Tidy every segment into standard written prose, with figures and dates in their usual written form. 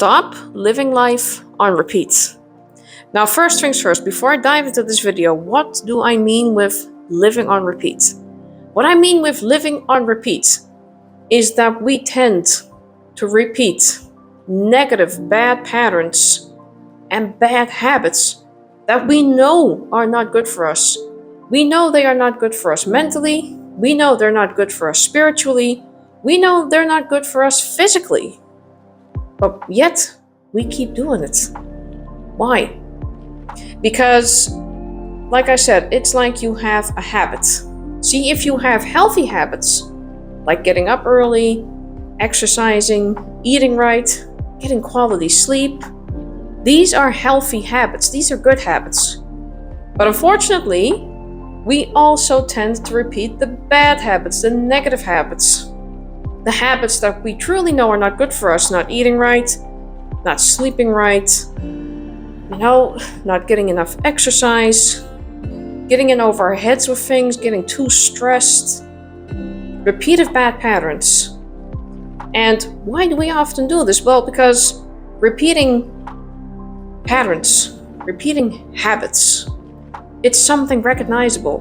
stop living life on repeat. Now, first things first, before I dive into this video, what do I mean with living on repeat? What I mean with living on repeat is that we tend to repeat negative, bad patterns and bad habits that we know are not good for us. We know they are not good for us mentally. We know they're not good for us spiritually. We know they're not good for us physically. But yet, we keep doing it. Why? Because, like I said, it's like you have a habit. See, if you have healthy habits, like getting up early, exercising, eating right, getting quality sleep, these are healthy habits. These are good habits. But unfortunately, we also tend to repeat the bad habits, the negative habits. The habits that we truly know are not good for us, not eating right, not sleeping right, not getting enough exercise, getting in over our heads with things, getting too stressed, repeated bad patterns. And why do we often do this? Well, because repeating patterns, repeating habits, it's something recognizable,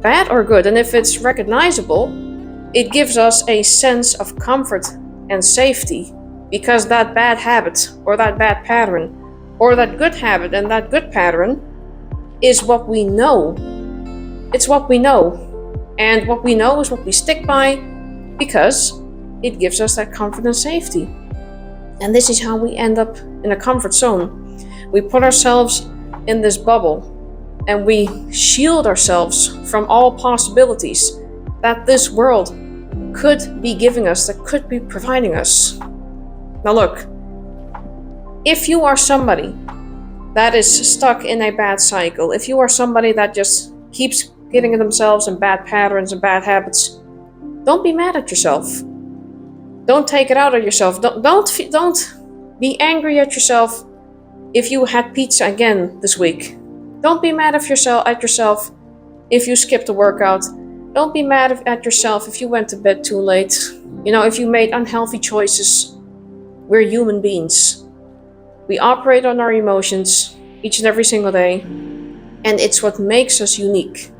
bad or good. And if it's recognizable, it gives us a sense of comfort and safety, because that bad habit or that bad pattern or that good habit and that good pattern is what we know. It's what we know. And what we know is what we stick by, because it gives us that comfort and safety. And this is how we end up in a comfort zone. We put ourselves in this bubble and we shield ourselves from all possibilities that this world could be giving us, that could be providing us. Now look, if you are somebody that is stuck in a bad cycle, if you are somebody that just keeps getting themselves in bad patterns and bad habits, don't be mad at yourself. Don't take it out on yourself. Don't be angry at yourself if you had pizza again this week. Don't be mad at yourself if you skipped a workout. Don't be mad at yourself if you went to bed too late. If you made unhealthy choices. We're human beings. We operate on our emotions each and every single day. And it's what makes us unique,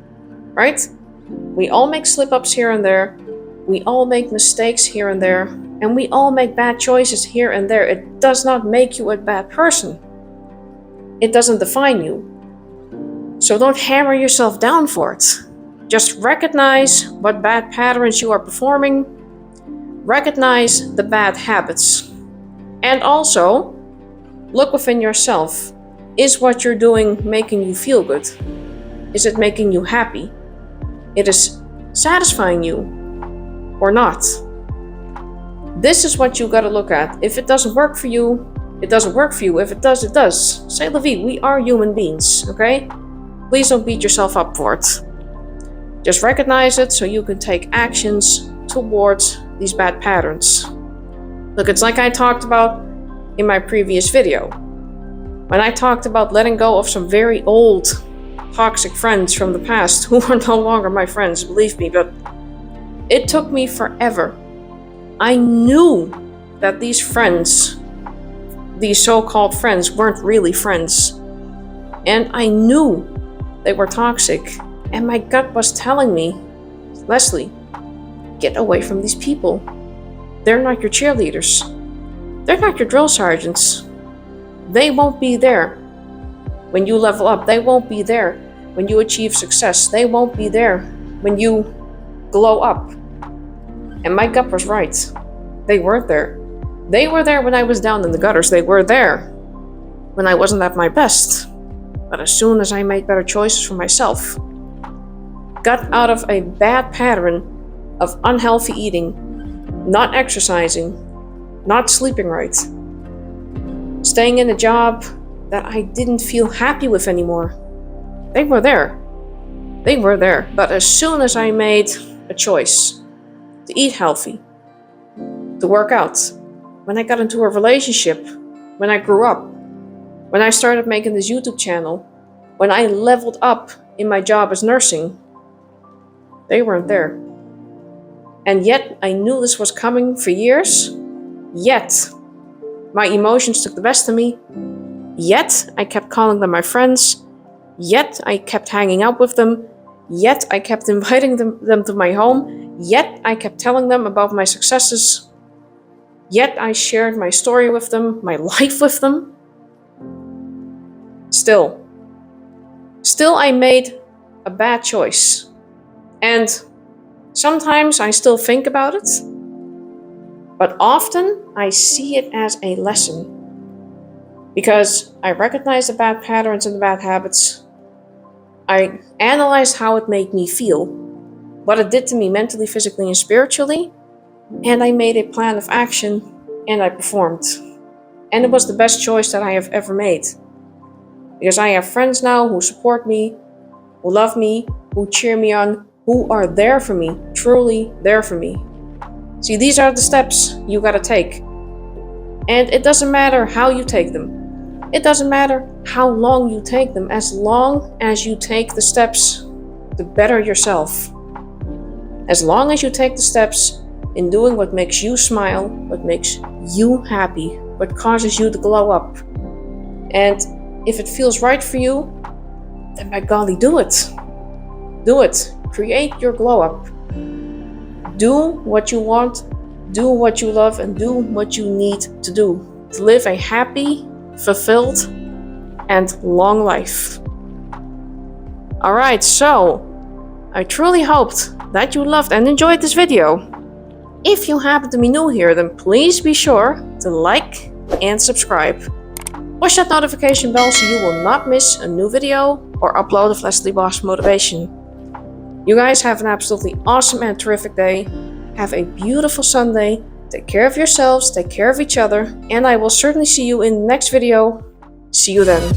right? We all make slip-ups here and there. We all make mistakes here and there. And we all make bad choices here and there. It does not make you a bad person. It doesn't define you. So don't hammer yourself down for it. Just recognize what bad patterns you are performing. Recognize the bad habits. And also, look within yourself. Is what you're doing making you feel good? Is it making you happy? It is satisfying you or not? This is what you gotta look at. If it doesn't work for you, it doesn't work for you. If it does, it does. C'est la vie. We are human beings, okay? Please don't beat yourself up for it. Just recognize it so you can take actions towards these bad patterns. Look, it's like I talked about in my previous video. When I talked about letting go of some very old, toxic friends from the past who are no longer my friends, believe me, but it took me forever. I knew that these friends, these so-called friends, weren't really friends. And I knew they were toxic. And my gut was telling me, Leslie, get away from these people. They're not your cheerleaders. They're not your drill sergeants. They won't be there when you level up. They won't be there when you achieve success. They won't be there when you glow up. And my gut was right. They weren't there. They were there when I was down in the gutters. They were there when I wasn't at my best. But as soon as I made better choices for myself, got out of a bad pattern of unhealthy eating, not exercising, not sleeping right, staying in a job that I didn't feel happy with anymore. They were there. They were there. But as soon as I made a choice to eat healthy, to work out, when I got into a relationship, when I grew up, when I started making this YouTube channel, when I leveled up in my job as nursing, they weren't there. And yet I knew this was coming for years. Yet My emotions took the best of me. Yet, I kept calling them my friends. Yet, I kept hanging out with them. Yet, I kept inviting them to my home. Yet, I kept telling them about my successes. Yet, I shared my story with them, my life with them. Still, I made a bad choice. And sometimes I still think about it. But often, I see it as a lesson. Because I recognize the bad patterns and the bad habits. I analyzed how it made me feel, what it did to me mentally, physically, and spiritually, and I made a plan of action, and I performed. And it was the best choice that I have ever made. Because I have friends now who support me, who love me, who cheer me on, who are there for me, truly there for me. See, these are the steps you gotta take. And it doesn't matter how you take them. It doesn't matter how long you take them, as long as you take the steps to better yourself. As long as you take the steps in doing what makes you smile, what makes you happy, what causes you to glow up. And if it feels right for you, then by golly, do it. Do it. Create your glow up. Do what you want, do what you love, and do what you need to do to live a happy, fulfilled, and long life. Alright, so I truly hoped that you loved and enjoyed this video. If you happen to be new here, then please be sure to like and subscribe. Push that notification bell so you will not miss a new video or upload of LesleyBos Motivation. You guys have an absolutely awesome and terrific day. Have a beautiful Sunday. Take care of yourselves, take care of each other, and I will certainly see you in the next video. See you then.